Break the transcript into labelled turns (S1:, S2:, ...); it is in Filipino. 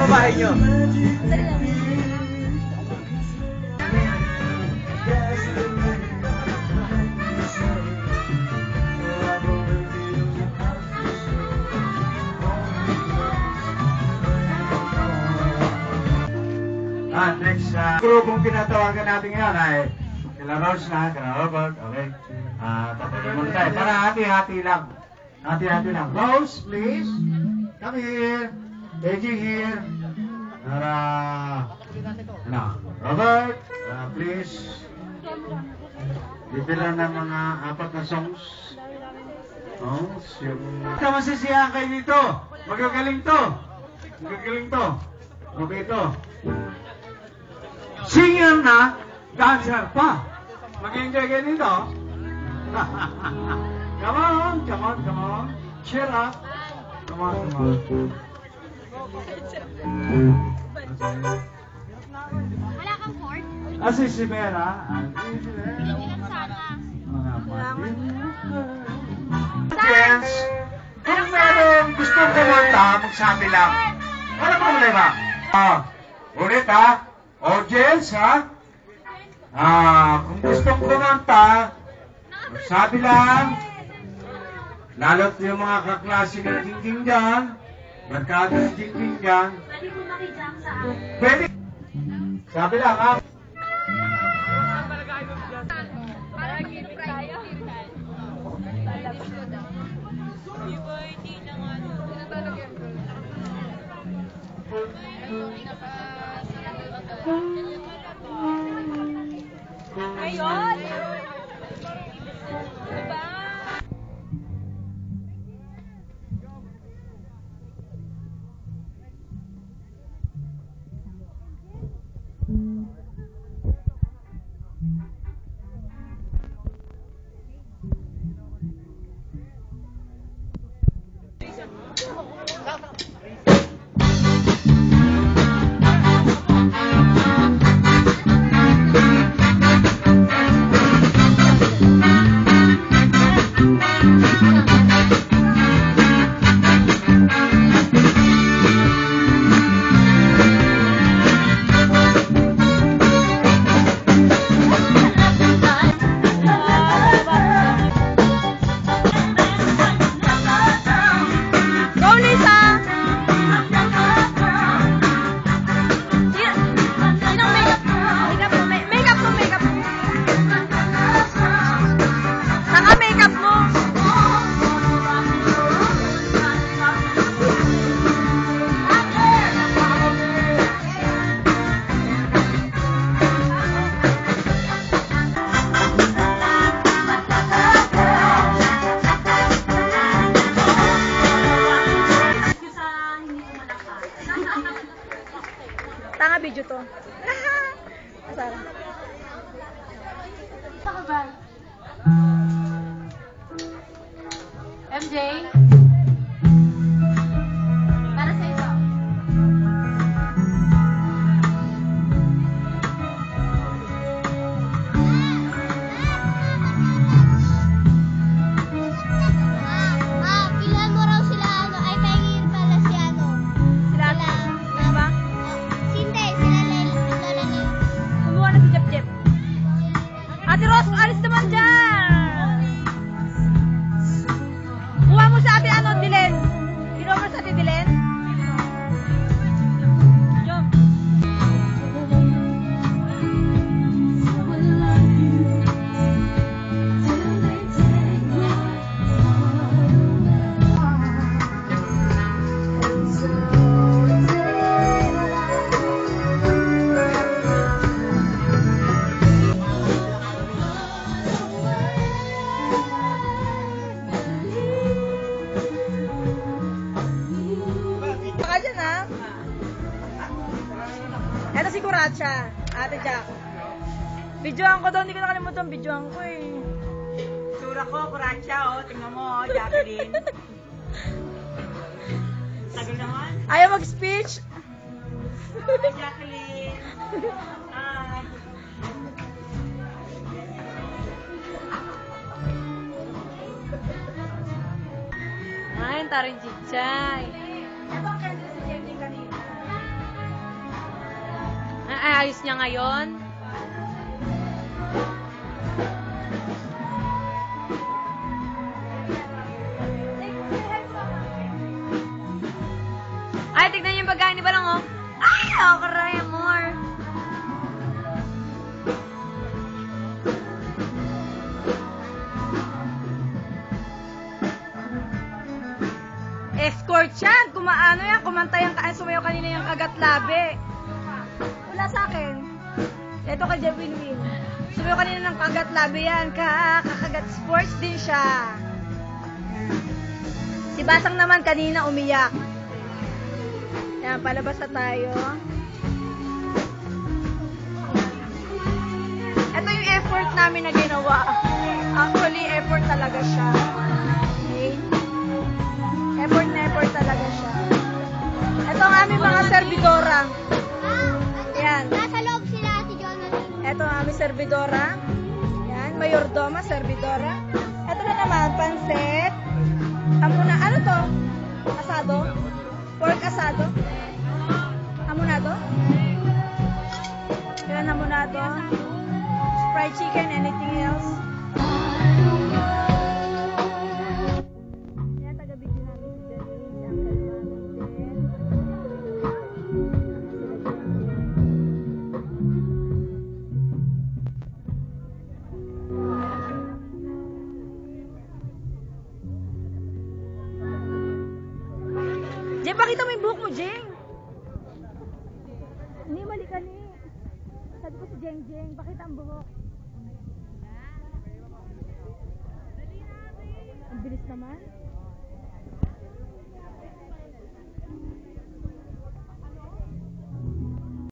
S1: bahay nyo?
S2: Next, grupong tinatawagan natin ngayon ay kila Rose na, kila Robert, okay? Tatagin muna tayo. Para hati-hati lang. Hati-hati lang. Rose, please. Come here. Eji here. Para, Robert, please. Bibila ng mga 4 na songs. Masisiyahan kayo dito. Magagaling to. Magagaling to. Okay to. Singer na, dancer pa. Mag-enjoy kayo dito. Come on, come on, come on. Cheer up. Come on, come on.
S3: Wala kang chord?
S2: Si Vera.
S3: Pilipinan sana.
S2: Friends, kung meron gustong kumanta, magsabi lang. Wala problema. Ulit ha. Audience ha. Kung gustong kumanta, magsabi lang. Lalo't yung mga kaklase ng Jingjing dyan, barkada ng Jingjing dyan.
S3: Pwede po makijam sa akin.
S2: Pwede. Sabi lang ha.
S3: Parang gino tayo. Ayun! Diba? Tanga video to. Masarap. Saka ba? MJ? Para sa ito.
S4: Pilan mo raw sila ay pahingin pala si
S3: Sila ba?
S4: Hindi, sila Lola Lil.
S3: Kumuha na si Jep Jep. Ate Rose, alis naman dyan! Kuha mo sa ate Dilen. Kinuha mo sa ate Dilen? Jom. Baka dyan ha. Eto si Kuracha, Ate Jack. Videoan ko daw, hindi ko nakalimutan videoan ko eh.
S5: Sura ko, Kuracha, oh. Tingnan mo, oh, Jacqueline. Tagal naman.
S3: Ayaw mag-speech.
S5: Hi, Jacqueline. Hi.
S3: Ay, tarin chichay.
S5: Ito ang ganda si Jenny kanina.
S1: inaayos niya ngayon. Ay, tignan niyo yung pagkain ni Balang, oh. Ay, karay, amor.
S3: Escort yan. Kumaano yan. Kumanta yung sumayaw kanina yung kagat labi. Wala sa akin. Ito kay Jewin Win. Sumayaw kanina ng kagat labi yan. Kakagat sports din siya. Si Basang naman kanina umiyak. Yan, palabas na tayo. Ito yung effort namin na ginawa. Actually, effort talaga siya. Okay? Effort talaga siya. Ito ang aming mga servidora. Yan.
S4: Nasa loob sila si Jonathan.
S3: Ito ang aming servidora. Yan, mayordoma, servidora. Ito na naman, pansit. Ano to? Asado? Pork asado? Hamonado? Yan, hamonado. Fried chicken, anything else? Yan, taga-video namin si Jenny, si Uncle Mami, Jeng, pakita mo yung buhok mo, Jeng. Ni, mali ka ni. Sabi ko si Jeng, pakita ang buhok. Ang bilis naman.